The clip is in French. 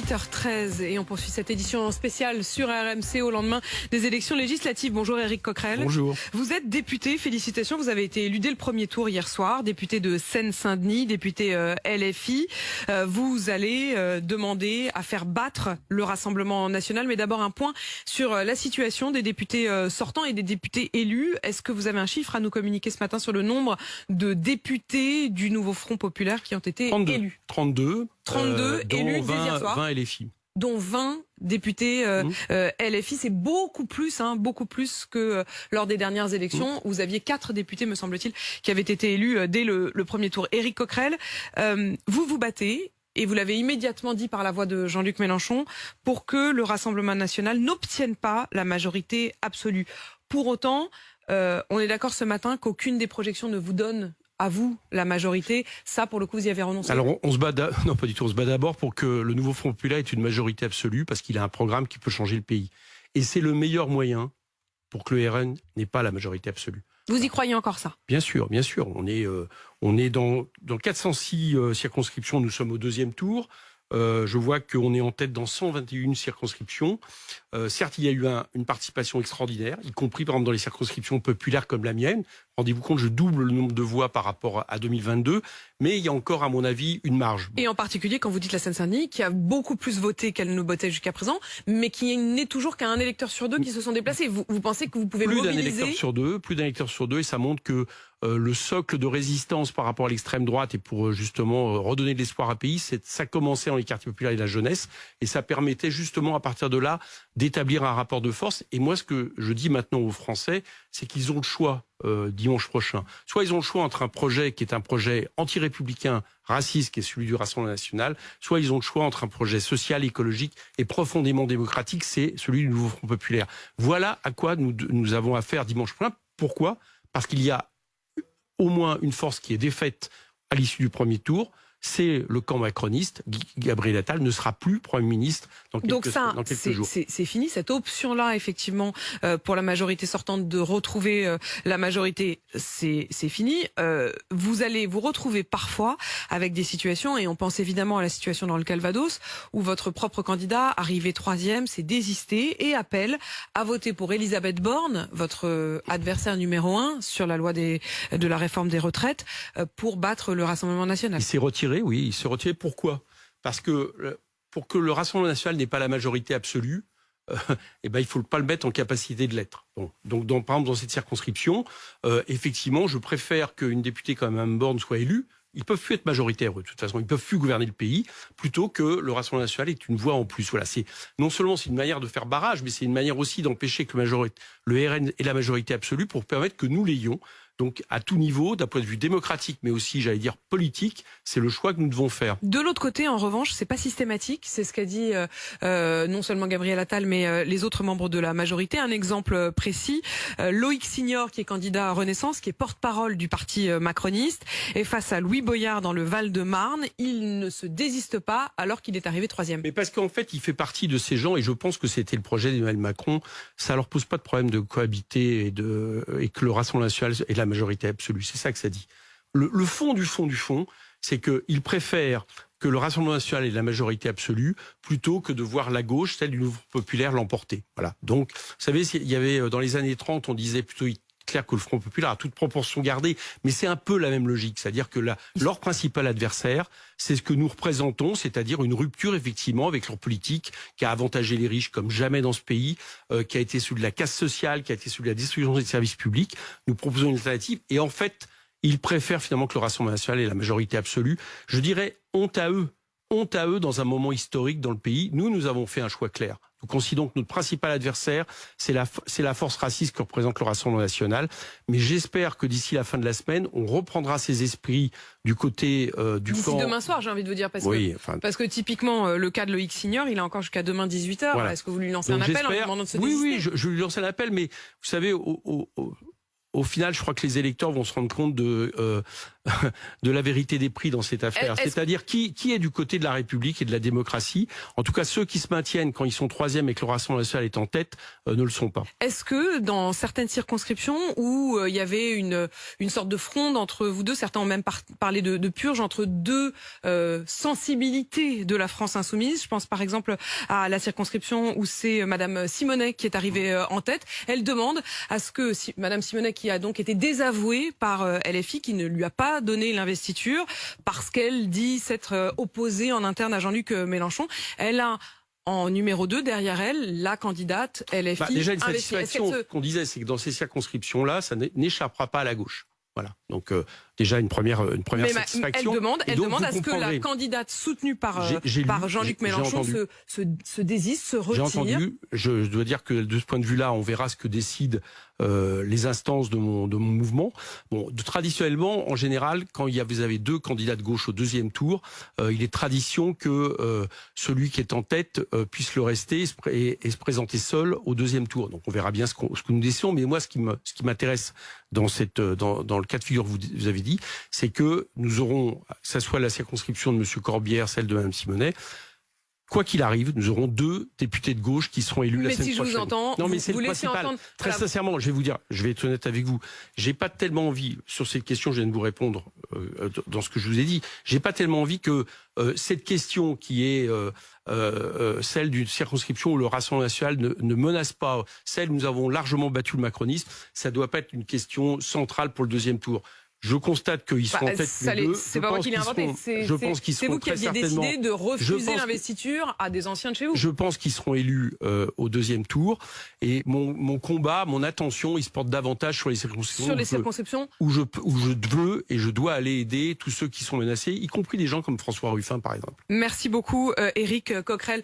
8h13 et on poursuit cette édition spéciale sur RMC au lendemain des élections législatives. Bonjour Éric Coquerel. Bonjour. Vous êtes député, félicitations, vous avez été élu dès le premier tour hier soir, député de Seine-Saint-Denis, député LFI. Vous allez demander à faire battre le Rassemblement national, mais d'abord un point sur la situation des députés sortants et des députés élus. Est-ce que vous avez un chiffre à nous communiquer ce matin sur le nombre de députés du nouveau Front populaire qui ont été élus? 32 élus dès hier soir. 20 LFI. Dont 20 députés LFI, c'est beaucoup plus que lors des dernières élections. Vous aviez 4 députés, me semble-t-il, qui avaient été élus dès le premier tour. Éric Coquerel, vous vous battez, et vous l'avez immédiatement dit par la voix de Jean-Luc Mélenchon, pour que le Rassemblement national n'obtienne pas la majorité absolue. Pour autant, on est d'accord ce matin qu'aucune des projections ne vous donne à vous la majorité. Ça, pour le coup, vous y avez renoncé. Alors, on se bat non, pas du tout. On se bat d'abord pour que le nouveau Front populaire ait une majorité absolue, parce qu'il a un programme qui peut changer le pays. Et c'est le meilleur moyen pour que le RN n'ait pas la majorité absolue. Vous y croyez encore, ça? Bien sûr, bien sûr. On est dans 406 circonscriptions. Nous sommes au deuxième tour. Je vois qu'on est en tête dans 121 circonscriptions. Certes, il y a eu une participation extraordinaire, y compris par exemple dans les circonscriptions populaires comme la mienne. Rendez-vous compte, je double le nombre de voix par rapport à 2022, mais il y a encore, à mon avis, une marge. Et en particulier, quand vous dites la Seine-Saint-Denis, qui a beaucoup plus voté qu'elle ne votait jusqu'à présent, mais qui n'est toujours qu'à un électeur sur deux qui se sont déplacés. Vous pensez que vous pouvez mobiliser... Plus d'un électeur sur deux, et ça montre que le socle de résistance par rapport à l'extrême droite, et pour justement redonner de l'espoir à pays, ça commençait dans les quartiers populaires et la jeunesse, et ça permettait justement à partir de là d'établir un rapport de force. Et moi, ce que je dis maintenant aux Français, c'est qu'ils ont le choix dimanche prochain. Soit ils ont le choix entre un projet qui est un projet anti-républicain, raciste, qui est celui du Rassemblement national, soit ils ont le choix entre un projet social, écologique et profondément démocratique, c'est celui du nouveau Front populaire. Voilà à quoi nous avons affaire dimanche prochain. Pourquoi ? Parce qu'il y a au moins une force qui est défaite à l'issue du premier tour. C'est le camp macroniste. Gabriel Attal ne sera plus Premier ministre dans quelques jours. C'est fini, cette option-là, effectivement, pour la majorité sortante de retrouver la majorité, c'est fini. Vous allez vous retrouver parfois avec des situations, et on pense évidemment à la situation dans le Calvados, où votre propre candidat, arrivé 3e, s'est désisté et appelle à voter pour Elisabeth Borne, votre adversaire numéro 1 sur la loi de la réforme des retraites, pour battre le Rassemblement national. Il s'est retiré. Oui, il s'est retiré. Pourquoi ? Parce que pour que le Rassemblement national n'ait pas la majorité absolue, il ne faut pas le mettre en capacité de l'être. Bon. Donc, par exemple, dans cette circonscription, effectivement, je préfère qu'une députée comme Mme Borne soit élue. Ils ne peuvent plus être majoritaires, eux, de toute façon. Ils ne peuvent plus gouverner le pays, plutôt que le Rassemblement national ait une voix en plus. Voilà, non seulement c'est une manière de faire barrage, mais c'est une manière aussi d'empêcher que le RN ait la majorité absolue pour permettre que nous l'ayons. Donc, à tout niveau, d'un point de vue démocratique, mais aussi, j'allais dire, politique, c'est le choix que nous devons faire. De l'autre côté, en revanche, c'est pas systématique. C'est ce qu'a dit non seulement Gabriel Attal, mais les autres membres de la majorité. Un exemple précis, Loïc Signor, qui est candidat à Renaissance, qui est porte-parole du parti macroniste, et face à Louis Boyard dans le Val-de-Marne, il ne se désiste pas alors qu'il est arrivé 3e. Mais parce qu'en fait, il fait partie de ces gens, et je pense que c'était le projet d'Emmanuel Macron, ça leur pose pas de problème de cohabiter et que le Rassemblement national ait la majorité absolue. C'est ça que ça dit. Le fond du fond, c'est qu'ils préfèrent que le Rassemblement national ait la majorité absolue plutôt que de voir la gauche, celle du Nouveau populaire, l'emporter. Voilà. Donc, vous savez, il y avait dans les années 30, on disait plutôt clair que le Front populaire a toute proportion gardée, mais c'est un peu la même logique, c'est-à-dire que leur principal adversaire, c'est ce que nous représentons, c'est-à-dire une rupture effectivement avec leur politique qui a avantagé les riches comme jamais dans ce pays, qui a été celui de la casse sociale, qui a été celui de la destruction des services publics. Nous proposons une alternative, et en fait, ils préfèrent finalement que le Rassemblement national ait la majorité absolue. Je dirais honte à eux dans un moment historique dans le pays. Nous avons fait un choix clair. Nous considérons que notre principal adversaire, c'est la force raciste que représente le Rassemblement national. Mais j'espère que d'ici la fin de la semaine, on reprendra ses esprits du côté du camp... D'ici demain soir, j'ai envie de vous dire, parce que typiquement, le cas de Loïc Signor, il a encore jusqu'à demain 18h. Voilà. Est-ce que vous lui lancez un appel en lui demandant de se désister ? Oui, je lui lance un appel, mais vous savez... Au final, je crois que les électeurs vont se rendre compte de la vérité des prix dans cette affaire. C'est-à-dire qui est du côté de la République et de la démocratie. En tout cas, ceux qui se maintiennent quand ils sont troisième et que le Rassemblement national est en tête ne le sont pas. Est-ce que dans certaines circonscriptions où il y avait une sorte de fronde entre vous deux, certains ont même parlé de purge entre deux sensibilités de la France insoumise. Je pense par exemple à la circonscription où c'est Madame Simonet qui est arrivée en tête. Elle demande à ce que Madame Simonet, qui a donc été désavouée par LFI, qui ne lui a pas donné l'investiture parce qu'elle dit s'être opposée en interne à Jean-Luc Mélenchon, elle a en numéro 2, derrière elle, la candidate LFI. Déjà, une satisfaction, ce qu'on disait, c'est que dans ces circonscriptions-là, ça n'échappera pas à la gauche. Voilà. Donc, déjà, une première satisfaction. Elle demande à ce que la candidate soutenue par Jean-Luc Mélenchon se désiste, se retire. J'ai entendu. Je dois dire que de ce point de vue-là, on verra ce que décident les instances de mon mouvement. Bon, traditionnellement, en général, quand vous avez deux candidats de gauche au deuxième tour, il est tradition que celui qui est en tête puisse le rester et se présenter seul au deuxième tour. Donc, on verra bien ce que nous décidons. Mais moi, ce qui m'intéresse dans le cas de figure que vous avez dit, c'est que nous aurons, que ce soit la circonscription de M. Corbière, celle de Mme Simonet, quoi qu'il arrive, nous aurons deux députés de gauche qui seront élus la semaine prochaine. Mais si je vous entends, non, mais c'est le principal. Très sincèrement, je vais vous dire, je vais être honnête avec vous, j'ai pas tellement envie, sur cette question, je viens de vous répondre dans ce que je vous ai dit, j'ai pas tellement envie que cette question qui est celle d'une circonscription où le Rassemblement national ne menace pas celle où nous avons largement battu le macronisme, ça doit pas être une question centrale pour le deuxième tour. Je constate qu'ils seront en tête les deux. C'est pas moi qui l'ai inventé. C'est vous qui aviez décidé de refuser l'investiture à des anciens de chez vous. Je pense qu'ils seront élus au deuxième tour. Et mon combat, mon attention, il se porte davantage sur les circonscriptions. Où je veux et je dois aller aider tous ceux qui sont menacés, y compris des gens comme François Ruffin, par exemple. Merci beaucoup, Éric Coquerel.